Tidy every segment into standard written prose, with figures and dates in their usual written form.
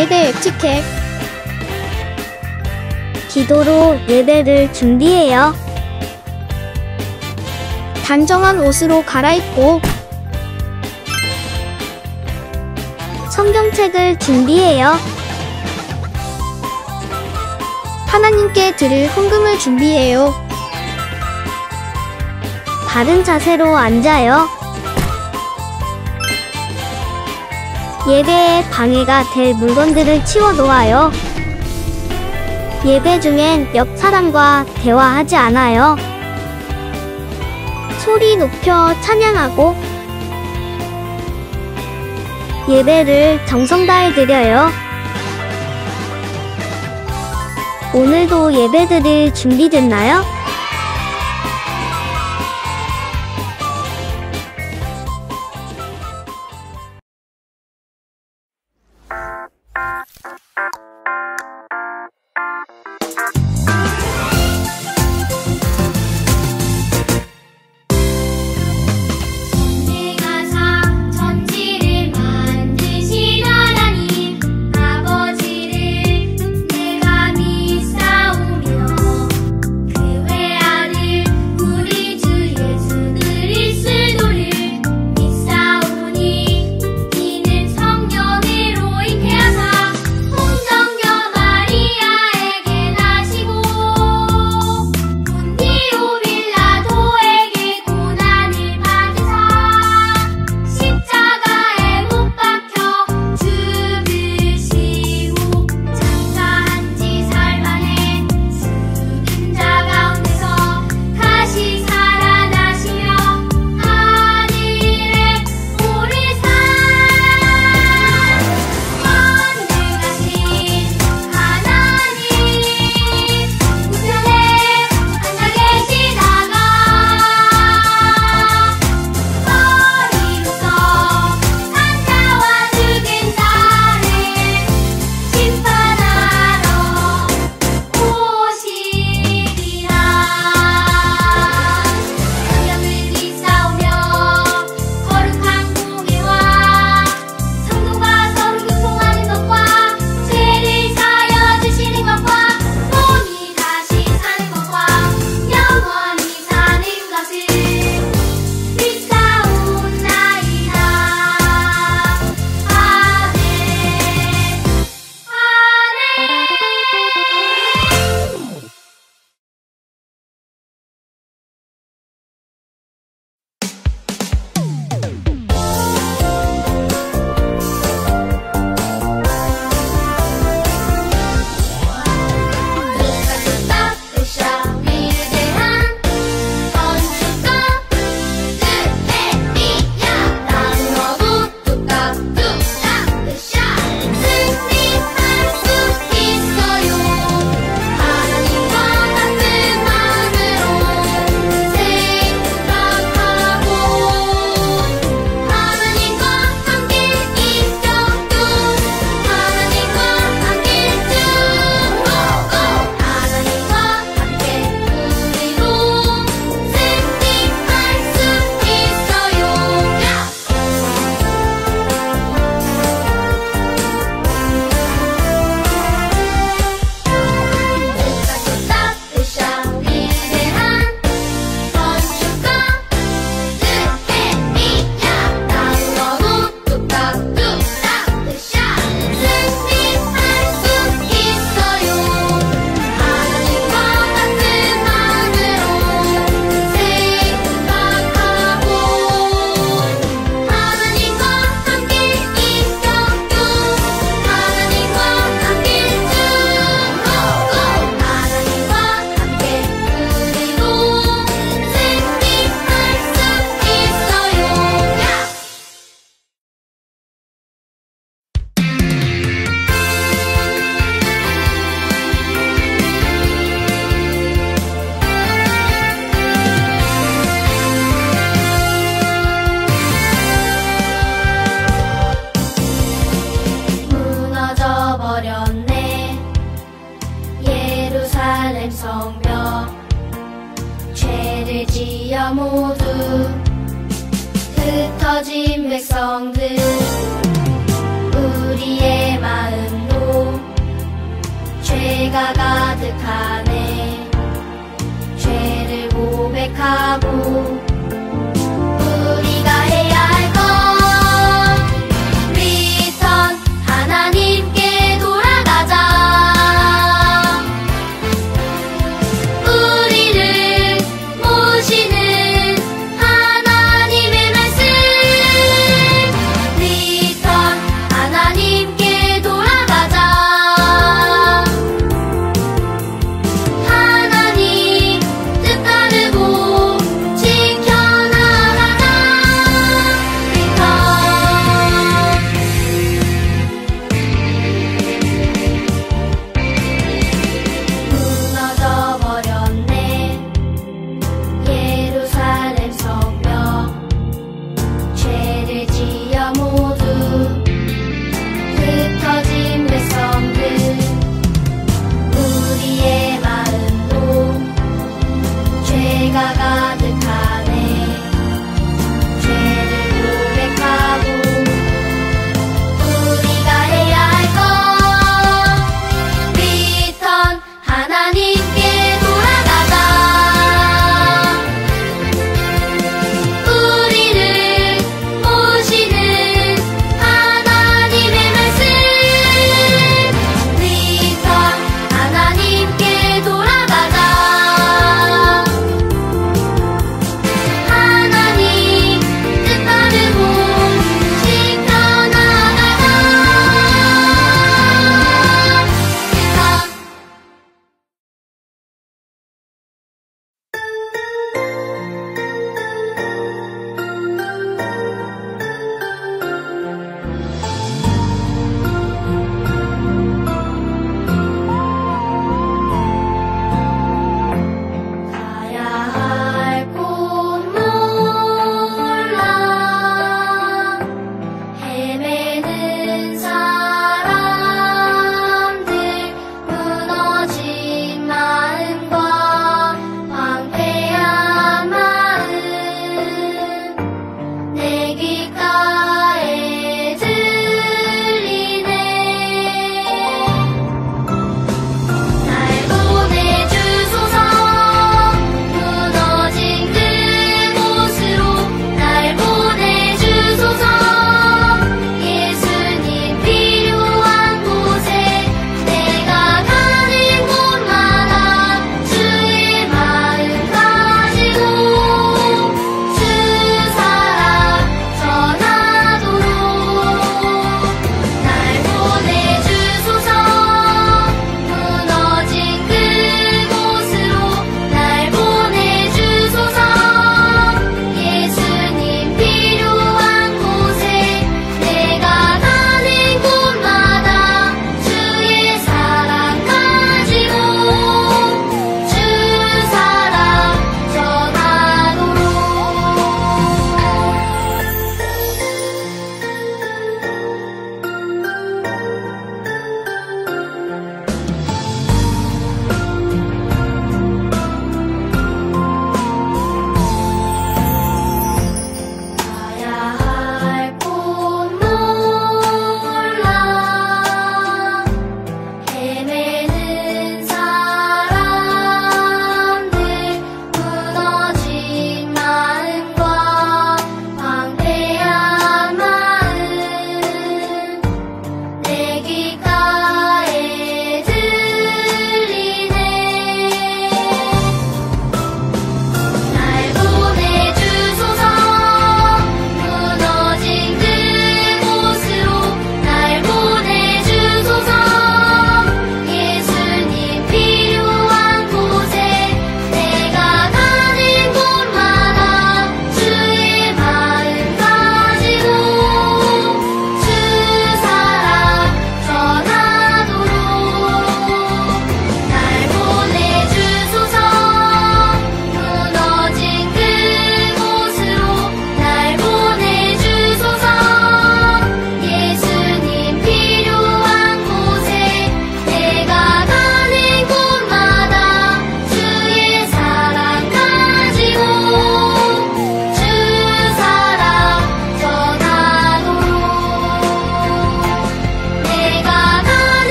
예배 에티켓. 기도로 예배를 준비해요. 단정한 옷으로 갈아입고 성경책을 준비해요. 하나님께 드릴 헌금을 준비해요. 바른 자세로 앉아요. 예배에 방해가 될 물건들을 치워 놓아요. 예배 중엔 옆 사람과 대화하지 않아요. 소리 높여 찬양하고 예배를 정성 다해 드려요. 오늘도 예배 드릴 준비됐나요? 지어 모두 흩어진 백성들 우리의 마음도 죄가 가득하네. 죄를 고백하고 우리가 해야 할 것 리턴 하나님께 돌아가자. 우리를 모시는 하나님의 말씀 리턴 하나님께 돌아가자. 하나님 뜻 따르고 칭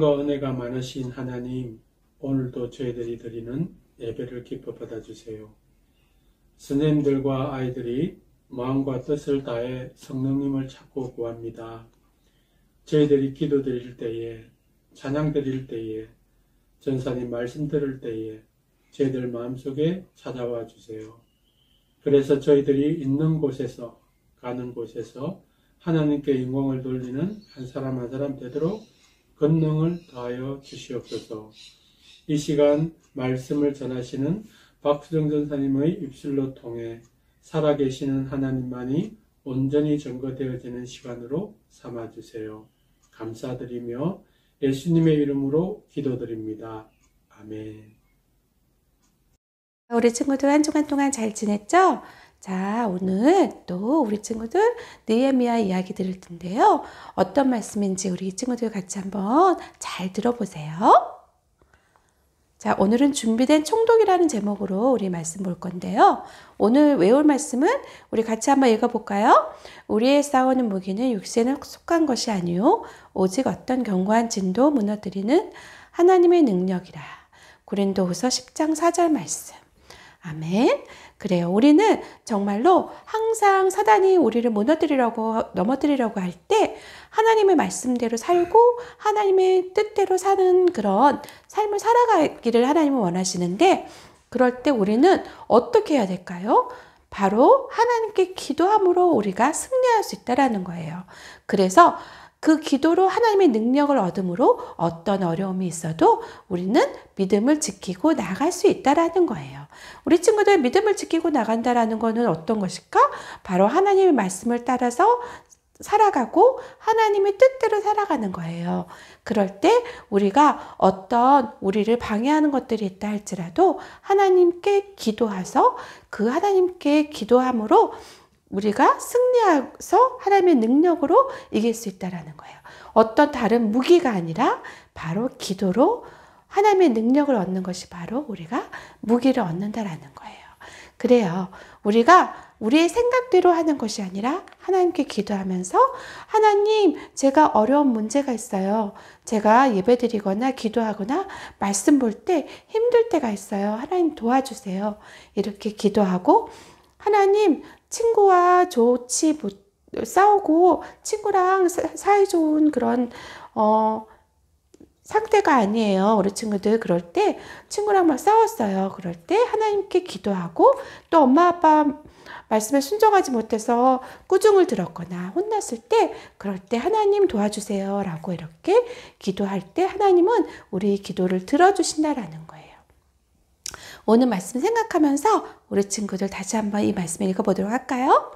사랑과 은혜가 많으신 하나님, 오늘도 저희들이 드리는 예배를 기뻐 받아주세요. 선생님들과 아이들이 마음과 뜻을 다해 성령님을 찾고 구합니다. 저희들이 기도 드릴 때에, 찬양 드릴 때에, 전사님 말씀 들을 때에 저희들 마음속에 찾아와 주세요. 그래서 저희들이 있는 곳에서, 가는 곳에서 하나님께 영광을 돌리는 한 사람 한 사람 되도록 권능을 더하여 주시옵소서. 이 시간 말씀을 전하시는 박수정 전사님의 입술로 통해 살아계시는 하나님만이 온전히 증거되어지는 시간으로 삼아주세요. 감사드리며 예수님의 이름으로 기도드립니다. 아멘. 우리 친구들 한 주간 동안 잘 지냈죠? 자, 오늘 또 우리 친구들 느헤미야 이야기 들을 텐데요. 어떤 말씀인지 우리 친구들 같이 한번 잘 들어보세요. 자, 오늘은 준비된 총독이라는 제목으로 우리 말씀 볼 건데요. 오늘 외울 말씀은 우리 같이 한번 읽어볼까요? 우리의 싸우는 무기는 육신에 속한 것이 아니요 오직 어떤 견고한 진도 무너뜨리는 하나님의 능력이라. 고린도후서 10장 4절 말씀. 아멘. 그래요. 우리는 정말로 항상 사단이 우리를 넘어뜨리려고 할 때 하나님의 말씀대로 살고 하나님의 뜻대로 사는 그런 삶을 살아가기를 하나님은 원하시는데, 그럴 때 우리는 어떻게 해야 될까요? 바로 하나님께 기도함으로 우리가 승리할 수 있다는 거예요. 그래서 그 기도로 하나님의 능력을 얻음으로 어떤 어려움이 있어도 우리는 믿음을 지키고 나갈 수 있다는 거예요. 우리 친구들 믿음을 지키고 나간다는 것은 어떤 것일까? 바로 하나님의 말씀을 따라서 살아가고 하나님의 뜻대로 살아가는 거예요. 그럴 때 우리가 어떤 우리를 방해하는 것들이 있다 할지라도 하나님께 기도해서 그 하나님께 기도함으로 우리가 승리해서 하나님의 능력으로 이길 수 있다는 거예요. 어떤 다른 무기가 아니라 바로 기도로 하나님의 능력을 얻는 것이 바로 우리가 무기를 얻는다라는 거예요. 그래요. 우리가 우리의 생각대로 하는 것이 아니라 하나님께 기도하면서 하나님, 제가 어려운 문제가 있어요. 제가 예배드리거나 기도하거나 말씀 볼 때 힘들 때가 있어요. 하나님 도와주세요. 이렇게 기도하고 하나님, 친구와 싸우고 친구랑 사이좋은 그런 상태가 아니에요. 우리 친구들 그럴 때 친구랑 막 싸웠어요. 그럴 때 하나님께 기도하고 또 엄마 아빠 말씀에 순종하지 못해서 꾸중을 들었거나 혼났을 때 그럴 때 하나님 도와주세요 라고 이렇게 기도할 때 하나님은 우리 기도를 들어주신다라는 거예요. 오늘 말씀 생각하면서 우리 친구들 다시 한번 이 말씀 읽어보도록 할까요?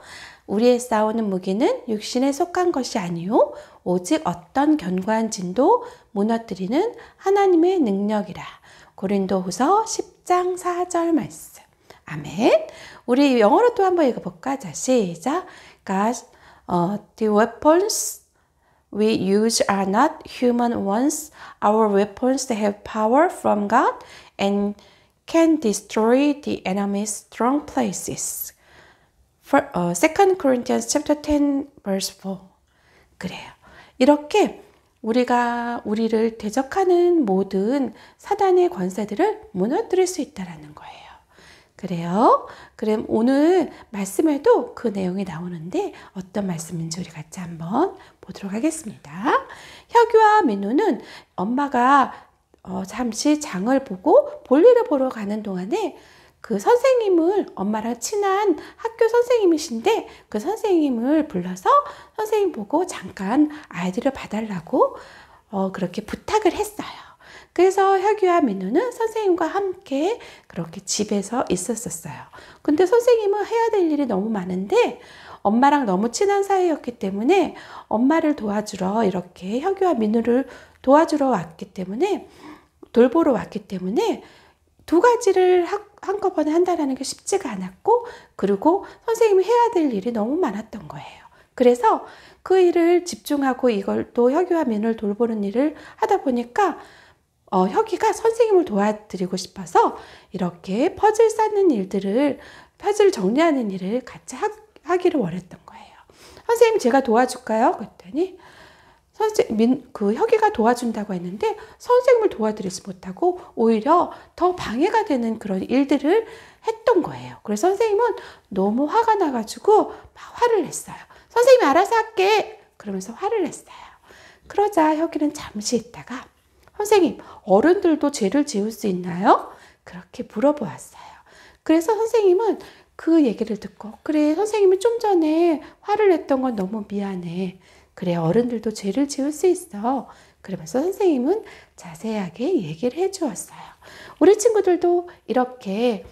우리의 싸우는 무기는 육신에 속한 것이 아니요 오직 어떤 견고한 진도 무너뜨리는 하나님의 능력이라. 고린도후서 10장 4절 말씀. 아멘. 우리 영어로 또 한번 읽어볼까? 자, 시작. God, the weapons we use are not human ones. Our weapons have power from God and can destroy the enemy's strong places. 2 Corinthians chapter 10 verse 4. 그래요. 이렇게 우리를 대적하는 모든 사단의 권세들을 무너뜨릴 수 있다는 거예요. 그래요. 그럼 오늘 말씀에도 그 내용이 나오는데 어떤 말씀인지 우리 같이 한번 보도록 하겠습니다. 혁유와 민우는 엄마가 잠시 장을 보고 볼일을 보러 가는 동안에 그 선생님을, 엄마랑 친한 학교 선생님이신데 그 선생님을 불러서 선생님 보고 잠깐 아이들을 봐달라고 그렇게 부탁을 했어요. 그래서 혁유와 민우는 선생님과 함께 그렇게 집에서 있었어요. 근데 선생님은 해야 될 일이 너무 많은데 엄마랑 너무 친한 사이였기 때문에 엄마를 도와주러 이렇게 혁유와 민우를 도와주러 왔기 때문에, 돌보러 왔기 때문에 두 가지를 한꺼번에 한다는 게 쉽지가 않았고, 그리고 선생님이 해야 될 일이 너무 많았던 거예요. 그래서 그 일을 집중하고 이걸 또 혁유와 민우를 돌보는 일을 하다 보니까 혁이가 선생님을 도와드리고 싶어서 이렇게 퍼즐 쌓는 일들을, 퍼즐 정리하는 일을 같이 하기를 원했던 거예요. 선생님 제가 도와줄까요? 그랬더니 혁이가 도와준다고 했는데 선생님을 도와드리지 못하고 오히려 더 방해가 되는 그런 일들을 했던 거예요. 그래서 선생님은 너무 화가 나가지고 막 화를 냈어요. 선생님이 알아서 할게! 그러면서 화를 냈어요. 그러자 혁이는 잠시 있다가 선생님, 어른들도 죄를 지을 수 있나요? 그렇게 물어보았어요. 그래서 선생님은 그 얘기를 듣고 그래, 선생님이 좀 전에 화를 냈던 건 너무 미안해. 그래, 어른들도 죄를 지을 수 있어. 그러면서 선생님은 자세하게 얘기를 해주었어요. 우리 친구들도 이렇게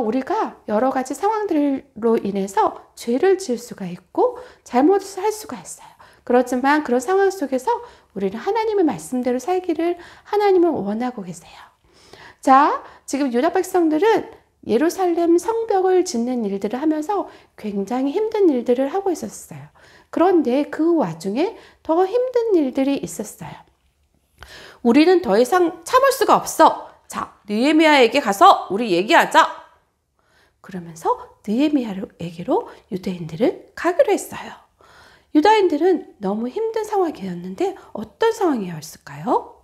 우리가 여러 가지 상황들로 인해서 죄를 지을 수가 있고 잘못을 할 수가 있어요. 그렇지만 그런 상황 속에서 우리는 하나님의 말씀대로 살기를 하나님은 원하고 계세요. 자, 지금 유다 백성들은 예루살렘 성벽을 짓는 일들을 하면서 굉장히 힘든 일들을 하고 있었어요. 그런데 그 와중에 더 힘든 일들이 있었어요. 우리는 더 이상 참을 수가 없어. 자, 느헤미야에게 가서 우리 얘기하자. 그러면서 느헤미야에게로 유대인들은 가기로 했어요. 유다인들은 너무 힘든 상황이었는데 어떤 상황이었을까요?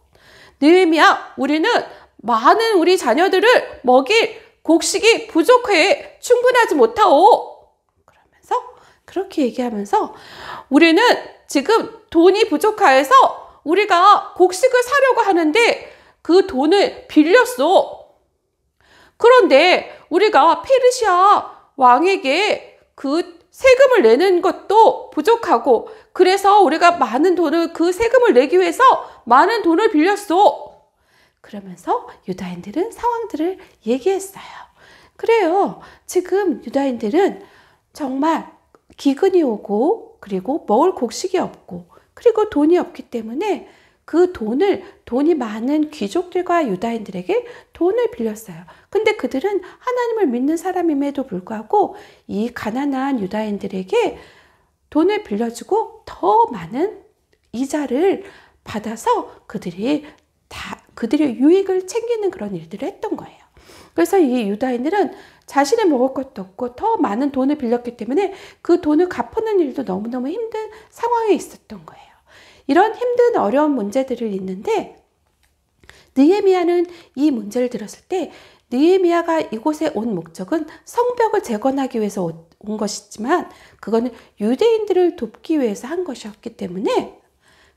느헤미야, 우리는 많은 우리 자녀들을 먹일 곡식이 부족해 충분하지 못하오. 그러면서 그렇게 얘기하면서 우리는 지금 돈이 부족하여서 우리가 곡식을 사려고 하는데 그 돈을 빌렸어. 그런데 우리가 페르시아 왕에게 그 세금을 내는 것도 부족하고 그래서 우리가 많은 돈을 그 세금을 내기 위해서 많은 돈을 빌렸어. 그러면서 유다인들은 상황들을 얘기했어요. 그래요. 지금 유다인들은 정말 기근이 오고 그리고 먹을 곡식이 없고 그리고 돈이 없기 때문에 그 돈이 많은 귀족들과 유다인들에게 돈을 빌렸어요. 근데 그들은 하나님을 믿는 사람임에도 불구하고 이 가난한 유다인들에게 돈을 빌려주고 더 많은 이자를 받아서 그들의 유익을 챙기는 그런 일들을 했던 거예요. 그래서 이 유다인들은 자신의 먹을 것도 없고 더 많은 돈을 빌렸기 때문에 그 돈을 갚는 일도 너무너무 힘든 상황에 있었던 거예요. 이런 힘든 어려운 문제들을 있는데 느헤미야는 이 문제를 들었을 때 느헤미야가 이곳에 온 목적은 성벽을 재건하기 위해서 온 것이지만 그거는 유대인들을 돕기 위해서 한 것이었기 때문에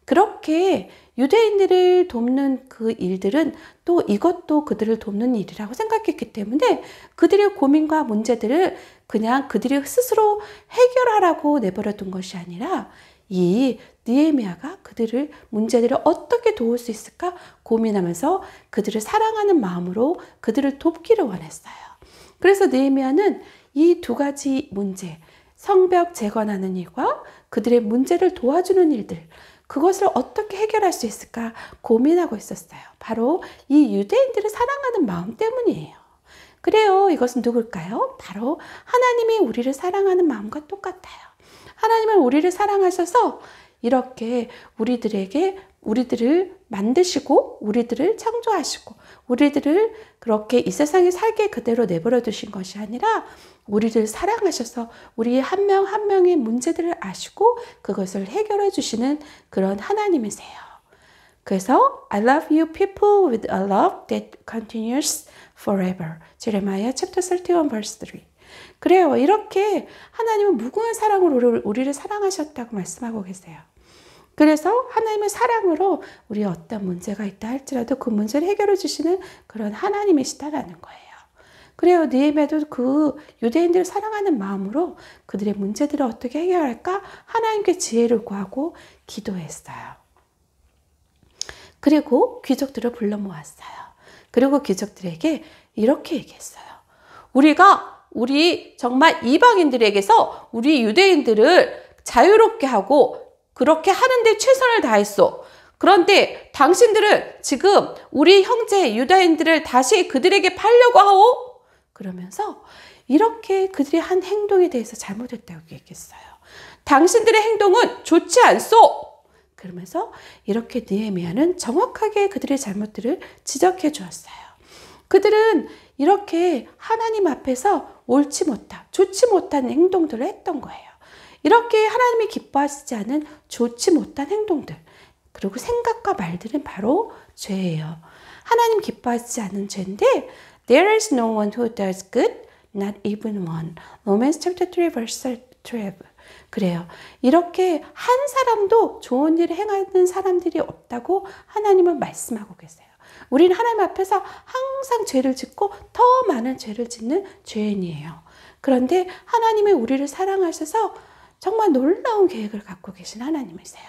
그렇게 유대인들을 돕는 그 일들은 또 이것도 그들을 돕는 일이라고 생각했기 때문에 그들의 고민과 문제들을 그냥 그들이 스스로 해결하라고 내버려 둔 것이 아니라 이 느헤미야가 그들을 문제들을 어떻게 도울 수 있을까 고민하면서 그들을 사랑하는 마음으로 그들을 돕기를 원했어요. 그래서 느헤미야는 이 두 가지 문제, 성벽 재건하는 일과 그들의 문제를 도와주는 일들, 그것을 어떻게 해결할 수 있을까 고민하고 있었어요. 바로 이 유대인들을 사랑하는 마음 때문이에요. 그래요. 이것은 누굴까요? 바로 하나님이 우리를 사랑하는 마음과 똑같아요. 하나님은 우리를 사랑하셔서 이렇게 우리들을 만드시고 우리들을 창조하시고 우리들을 그렇게 이 세상에 살게 그대로 내버려 두신 것이 아니라 우리를 사랑하셔서 우리 한 명 한 명의 문제들을 아시고 그것을 해결해 주시는 그런 하나님이세요. 그래서 I love you people with a love that continues forever. 제레마야 chapter 31 verse 3. 그래요. 이렇게 하나님은 무궁한 사랑으로 우리를 사랑하셨다고 말씀하고 계세요. 그래서 하나님의 사랑으로 우리 어떤 문제가 있다 할지라도 그 문제를 해결해 주시는 그런 하나님이시다라는 거예요. 그래요. 느헤미야도 그 유대인들을 사랑하는 마음으로 그들의 문제들을 어떻게 해결할까 하나님께 지혜를 구하고 기도했어요. 그리고 귀족들을 불러 모았어요. 그리고 귀족들에게 이렇게 얘기했어요. 우리 정말 이방인들에게서 우리 유대인들을 자유롭게 하고 그렇게 하는데 최선을 다했어. 그런데 당신들은 지금 우리 형제 유다인들을 다시 그들에게 팔려고 하오? 그러면서 이렇게 그들이 한 행동에 대해서 잘못했다고 얘기했어요. 당신들의 행동은 좋지 않소. 그러면서 이렇게 느헤미야는 정확하게 그들의 잘못들을 지적해 주었어요. 그들은 이렇게 하나님 앞에서 좋지 못한 행동들을 했던 거예요. 이렇게 하나님이 기뻐하시지 않은 좋지 못한 행동들, 그리고 생각과 말들은 바로 죄예요. 하나님 기뻐하시지 않은 죄인데 There is no one who does good, not even one. Romans chapter 3 verse 12. 그래요. 이렇게 한 사람도 좋은 일을 행하는 사람들이 없다고 하나님은 말씀하고 계세요. 우리는 하나님 앞에서 항상 죄를 짓고 더 많은 죄를 짓는 죄인이에요. 그런데 하나님이 우리를 사랑하셔서 정말 놀라운 계획을 갖고 계신 하나님이세요.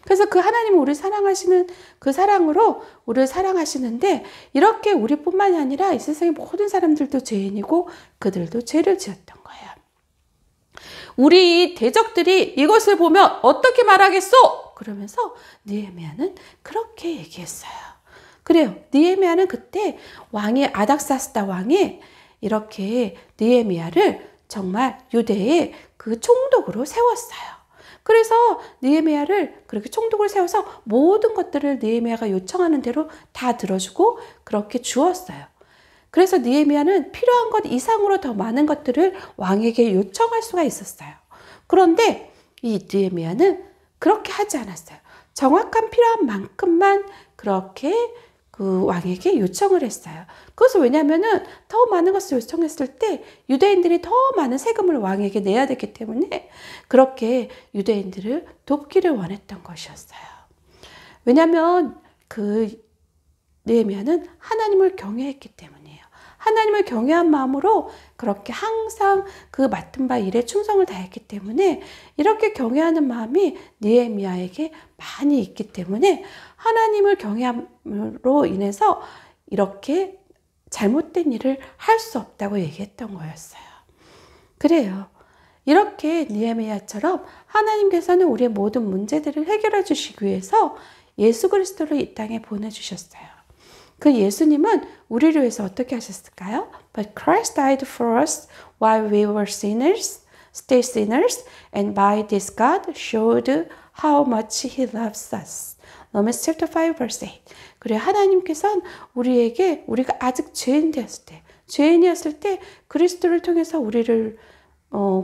그래서 그 하나님은 우리를 사랑하시는 그 사랑으로 우리를 사랑하시는데 이렇게 우리뿐만이 아니라 이 세상의 모든 사람들도 죄인이고 그들도 죄를 지었던 거예요. 우리 대적들이 이것을 보면 어떻게 말하겠소? 그러면서 느헤미야는 그렇게 얘기했어요. 그래요. 느헤미야는 그때 왕이 아닥사스다 왕이 이렇게 느헤미야를 정말 유대의 그 총독으로 세웠어요. 그래서 느헤미야를 그렇게 총독으로 세워서 모든 것들을 느헤미야가 요청하는 대로 다 들어주고 그렇게 주었어요. 그래서 느헤미야는 필요한 것 이상으로 더 많은 것들을 왕에게 요청할 수가 있었어요. 그런데 이 느헤미야는 그렇게 하지 않았어요. 정확한 필요한 만큼만 그렇게 그 왕에게 요청을 했어요. 그것은 왜냐하면은 더 많은 것을 요청했을 때 유대인들이 더 많은 세금을 왕에게 내야 되기 때문에 그렇게 유대인들을 돕기를 원했던 것이었어요. 왜냐하면 그 느헤미야는 하나님을 경외했기 때문이에요. 하나님을 경외한 마음으로 그렇게 항상 그 맡은 바 일에 충성을 다했기 때문에 이렇게 경외하는 마음이 느헤미야에게 많이 있기 때문에 하나님을 경외함으로 인해서 이렇게 잘못된 일을 할 수 없다고 얘기했던 거였어요. 그래요. 이렇게 느헤미야처럼 하나님께서는 우리의 모든 문제들을 해결해 주시기 위해서 예수 그리스도를 이 땅에 보내주셨어요. 그 예수님은 우리를 위해서 어떻게 하셨을까요? But Christ died for us while we were sinners, still sinners, and by this God showed how much He loves us. Romans chapter 5 verse 8. 그래 하나님께서는 우리에게 우리가 아직 죄인이었을 때 그리스도를 통해서 우리를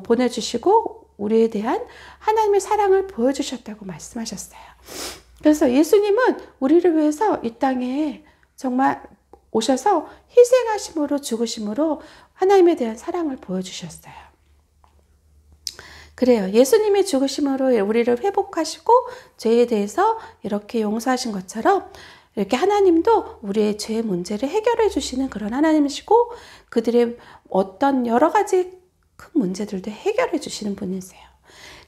보내주시고 우리에 대한 하나님의 사랑을 보여주셨다고 말씀하셨어요. 그래서 예수님은 우리를 위해서 이 땅에 정말 오셔서 희생하심으로 죽으심으로 하나님에 대한 사랑을 보여주셨어요. 그래요. 예수님의 죽으심으로 우리를 회복하시고 죄에 대해서 이렇게 용서하신 것처럼 이렇게 하나님도 우리의 죄의 문제를 해결해 주시는 그런 하나님이시고 그들의 어떤 여러 가지 큰 문제들도 해결해 주시는 분이세요.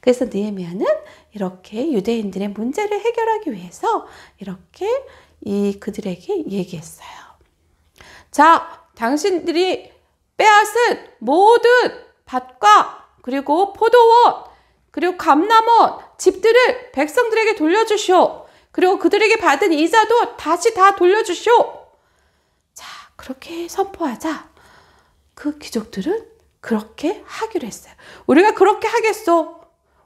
그래서 느헤미야는 이렇게 유대인들의 문제를 해결하기 위해서 이렇게 그들에게 얘기했어요. 자, 당신들이 빼앗은 모든 밭과 그리고 포도원 그리고 감람원 집들을 백성들에게 돌려주시오. 그리고 그들에게 받은 이자도 다시 다 돌려주시오. 자, 그렇게 선포하자 그 귀족들은 그렇게 하기로 했어요. 우리가 그렇게 하겠소.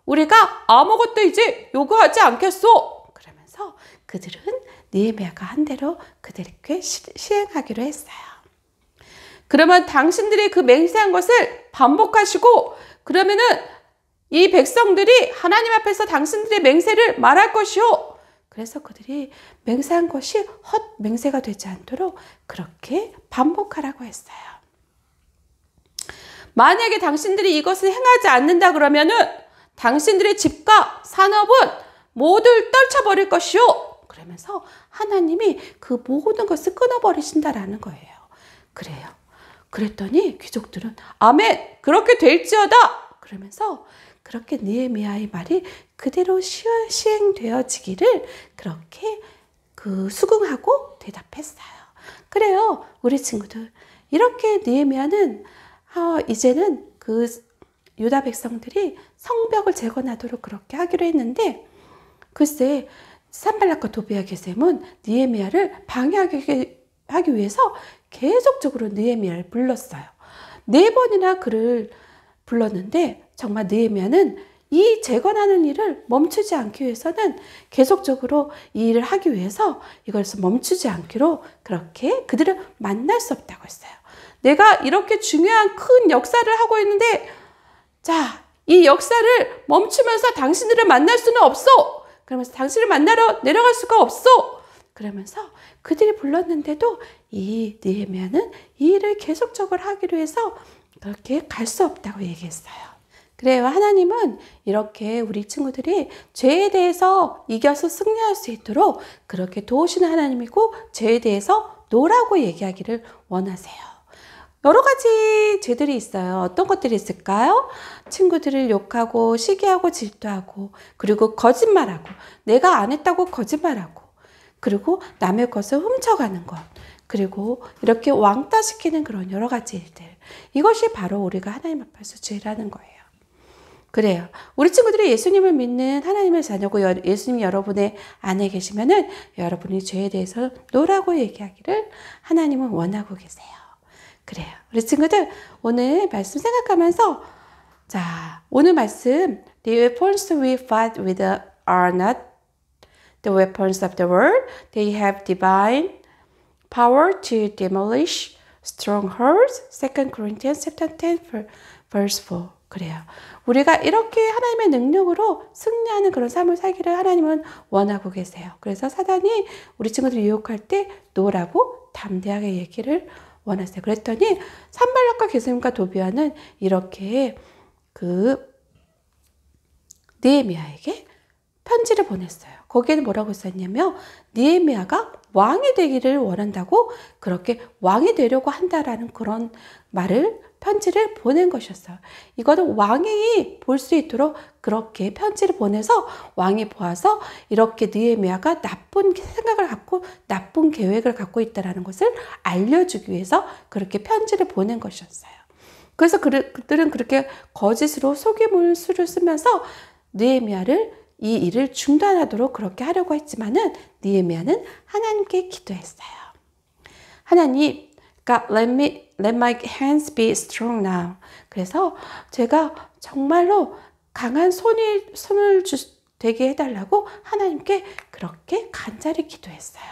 우리가 아무것도 이제 요구하지 않겠소. 그러면서 그들은 느헤미야가 한 대로 그들에게 시행하기로 했어요. 그러면 당신들이 그 맹세한 것을 반복하시고 그러면은 이 백성들이 하나님 앞에서 당신들의 맹세를 말할 것이요. 그래서 그들이 맹세한 것이 헛 맹세가 되지 않도록 그렇게 반복하라고 했어요. 만약에 당신들이 이것을 행하지 않는다 그러면은 당신들의 집과 산업은 모두 떨쳐버릴 것이요. 그러면서 하나님이 그 모든 것을 끊어버리신다라는 거예요. 그래요. 그랬더니 귀족들은 아멘 그렇게 될지어다 그러면서 그렇게 느헤미야의 말이 그대로 시행되어지기를 그렇게 수긍하고 대답했어요. 그래요. 우리 친구들 이렇게 느헤미야는 이제는 그 유다 백성들이 성벽을 재건하도록 그렇게 하기로 했는데 글쎄 산발락과 도비아 게셈은 느헤미야를 방해하기 위해서 계속적으로 느헤미야를 불렀어요. 4번이나 그를 불렀는데 정말 느헤미야는 이 재건하는 일을 멈추지 않기 위해서는 계속적으로 이 일을 하기 위해서 이것을 멈추지 않기로 그렇게 그들을 만날 수 없다고 했어요. 내가 이렇게 중요한 큰 역사를 하고 있는데 자 이 역사를 멈추면서 당신들을 만날 수는 없어. 그러면서 당신을 만나러 내려갈 수가 없어. 그러면서 그들이 불렀는데도 이 느헤미야는 이 일을 계속적으로 하기로 해서 그렇게 갈 수 없다고 얘기했어요. 그래요. 하나님은 이렇게 우리 친구들이 죄에 대해서 이겨서 승리할 수 있도록 그렇게 도우시는 하나님이고 죄에 대해서 노라고 얘기하기를 원하세요. 여러 가지 죄들이 있어요. 어떤 것들이 있을까요? 친구들을 욕하고 시기하고 질투하고 그리고 거짓말하고 내가 안 했다고 거짓말하고 그리고 남의 것을 훔쳐가는 것 그리고 이렇게 왕따시키는 그런 여러 가지 일들 이것이 바로 우리가 하나님 앞에서 죄라는 거예요. 그래요. 우리 친구들이 예수님을 믿는 하나님의 자녀고 예수님이 여러분의 안에 계시면은 여러분이 죄에 대해서 노라고 얘기하기를 하나님은 원하고 계세요. 그래요. 우리 친구들 오늘 말씀 생각하면서 자 오늘 말씀 The weapons we fight with are not the weapons of the world. They have divine power to demolish strongholds. 2 Corinthians chapter 10 verse 4. 그래요. 우리가 이렇게 하나님의 능력으로 승리하는 그런 삶을 살기를 하나님은 원하고 계세요. 그래서 사단이 우리 친구들을 유혹할 때 노라고 담대하게 얘기를 원하세요. 그랬더니 산발락과 게셈과 도비아는 이렇게 그 느헤미야에게 편지를 보냈어요. 거기에는 뭐라고 썼냐면 느헤미야가 왕이 되기를 원한다고 그렇게 왕이 되려고 한다라는 그런 편지를 보낸 것이었어요. 이거는 왕이 볼 수 있도록 그렇게 편지를 보내서 왕이 보아서 이렇게 느헤미야가 나쁜 생각을 갖고 나쁜 계획을 갖고 있다는 것을 알려주기 위해서 그렇게 편지를 보낸 것이었어요. 그래서 그들은 그렇게 거짓으로 속임을 쓰면서 느헤미야를 이 일을 중단하도록 그렇게 하려고 했지만은 느헤미야는 하나님께 기도했어요. 하나님, God, let my hands be strong now. 그래서 제가 정말로 강한 손을 되게 해달라고 하나님께 그렇게 간절히 기도했어요.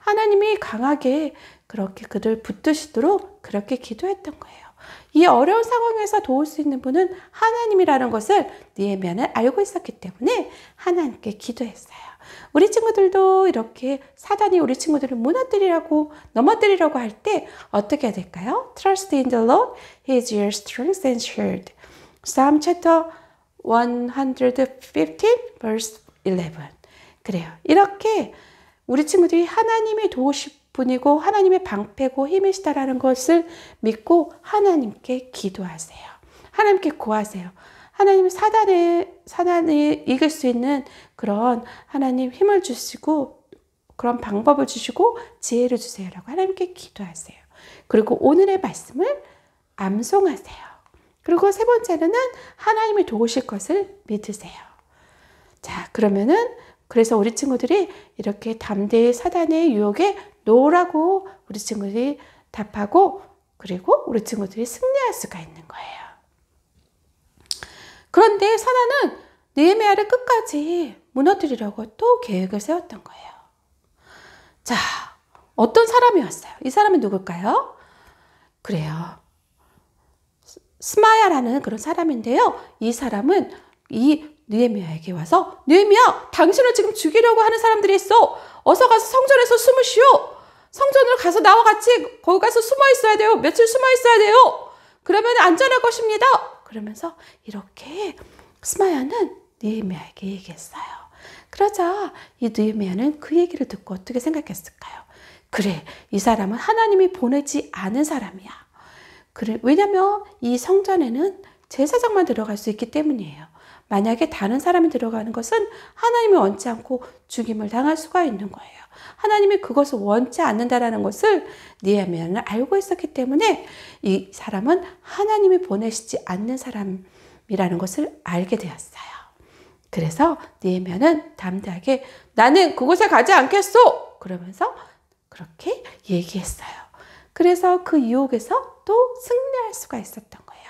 하나님이 강하게 그렇게 그들 붙드시도록 그렇게 기도했던 거예요. 이 어려운 상황에서 도울 수 있는 분은 하나님이라는 것을 느헤미야는 알고 있었기 때문에 하나님께 기도했어요. 우리 친구들도 이렇게 사단이 우리 친구들을 넘어뜨리려고 할 때 어떻게 해야 될까요? Trust in the Lord, He is your strength and shield. Psalm chapter 115 verse 11. 그래요. 이렇게 우리 친구들이 하나님이 도우실 분이고 하나님의 방패고 힘이시다라는 것을 믿고 하나님께 기도하세요. 하나님께 구하세요. 하나님 사단을 이길 수 있는 그런 하나님 힘을 주시고 그런 방법을 주시고 지혜를 주세요라고 하나님께 기도하세요. 그리고 오늘의 말씀을 암송하세요. 그리고 세 번째는 하나님이 도우실 것을 믿으세요. 자, 그래서 우리 친구들이 이렇게 담대히 사단의 유혹에 노라고 우리 친구들이 답하고 그리고 우리 친구들이 승리할 수가 있는 거예요. 그런데 사단은 느헤미야를 끝까지 무너뜨리려고 또 계획을 세웠던 거예요. 자, 어떤 사람이었어요? 이 사람은 누굴까요? 그래요. 스마야라는 그런 사람인데요. 이 사람은 이 느헤미야에게 와서 느헤미야, 당신을 지금 죽이려고 하는 사람들이 있어. 어서 가서 성전에서 숨으시오. 성전으로 가서 나와 같이 거기 가서 숨어 있어야 돼요. 며칠 숨어 있어야 돼요. 그러면 안전할 것입니다. 그러면서 이렇게 스마야는 느헤미야에게 얘기했어요. 그러자 이 느헤미야는 그 얘기를 듣고 어떻게 생각했을까요? 그래, 이 사람은 하나님이 보내지 않은 사람이야. 그래, 왜냐면 이 성전에는 제사장만 들어갈 수 있기 때문이에요. 만약에 다른 사람이 들어가는 것은 하나님이 원치 않고 죽임을 당할 수가 있는 거예요. 하나님이 그것을 원치 않는다라는 것을 느헤미야는 알고 있었기 때문에 이 사람은 하나님이 보내시지 않는 사람이라는 것을 알게 되었어요. 그래서 느헤미야는 담대하게 나는 그곳에 가지 않겠소! 그러면서 그렇게 얘기했어요. 그래서 그 유혹에서 또 승리할 수가 있었던 거예요.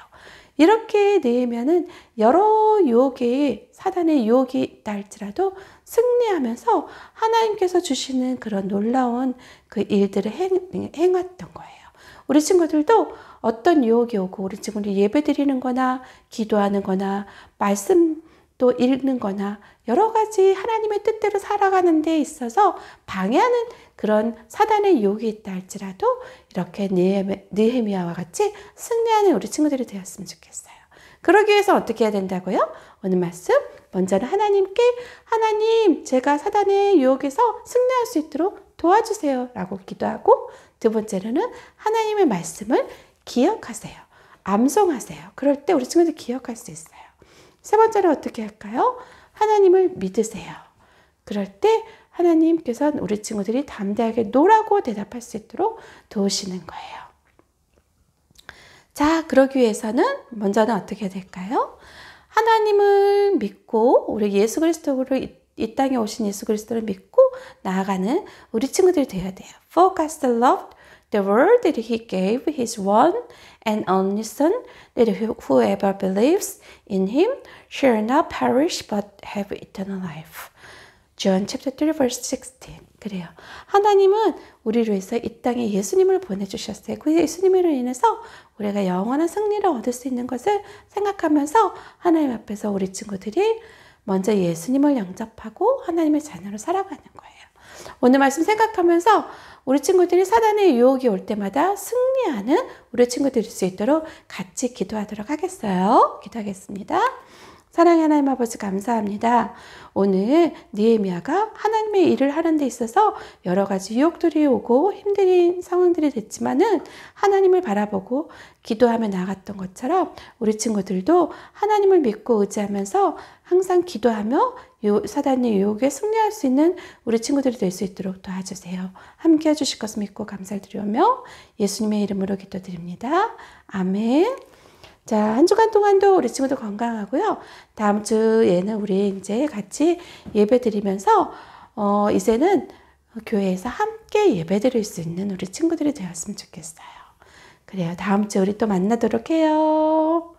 이렇게 느헤미야는 여러 사단의 유혹이 있다 할지라도 승리하면서 하나님께서 주시는 그런 놀라운 그 일들을 행했던 거예요. 우리 친구들도 어떤 유혹이 오고 우리 친구들이 예배 드리는 거나 기도하는 거나 말씀도 읽는 거나 여러 가지 하나님의 뜻대로 살아가는 데 있어서 방해하는 그런 사단의 유혹이 있다 할지라도 이렇게 느헤미야와 같이 승리하는 우리 친구들이 되었으면 좋겠어요. 그러기 위해서 어떻게 해야 된다고요? 오늘 말씀 먼저는 하나님께 하나님 제가 사단의 유혹에서 승리할 수 있도록 도와주세요 라고 기도하고 두 번째로는 하나님의 말씀을 기억하세요. 암송하세요. 그럴 때 우리 친구들 기억할 수 있어요. 세 번째는 어떻게 할까요? 하나님을 믿으세요. 그럴 때 하나님께서는 우리 친구들이 담대하게 노라고 대답할 수 있도록 도우시는 거예요. 자, 그러기 위해서는 먼저는 어떻게 해야 될까요? 하나님을 믿고 우리 예수 그리스도로 이 땅에 오신 예수 그리스도를 믿고 나아가는 우리 친구들이 되어야 돼요. For God so loved the world that he gave his one and only son, that whoever believes in him shall not perish but have eternal life. John chapter 3 verse 16. 그래요. 하나님은 우리를 위해서 이 땅에 예수님을 보내주셨어요. 그 예수님으로 인해서 우리가 영원한 승리를 얻을 수 있는 것을 생각하면서 하나님 앞에서 우리 친구들이 먼저 예수님을 영접하고 하나님의 자녀로 살아가는 거예요. 오늘 말씀 생각하면서 우리 친구들이 사단의 유혹이 올 때마다 승리하는 우리 친구들이 될 수 있도록 같이 기도하도록 하겠어요. 기도하겠습니다. 사랑의 하나님 아버지 감사합니다. 오늘 느헤미야가 하나님의 일을 하는 데 있어서 여러 가지 유혹들이 오고 힘든 상황들이 됐지만은 하나님을 바라보고 기도하며 나갔던 것처럼 우리 친구들도 하나님을 믿고 의지하면서 항상 기도하며 사단의 유혹에 승리할 수 있는 우리 친구들이 될 수 있도록 도와주세요. 함께 해주실 것을 믿고 감사를 드리며 예수님의 이름으로 기도드립니다. 아멘. 자, 한 주간 동안도 우리 친구들 건강하고요. 다음 주에는 우리 이제 같이 예배 드리면서 이제는 교회에서 함께 예배 드릴 수 있는 우리 친구들이 되었으면 좋겠어요. 그래요. 다음 주에 우리 또 만나도록 해요.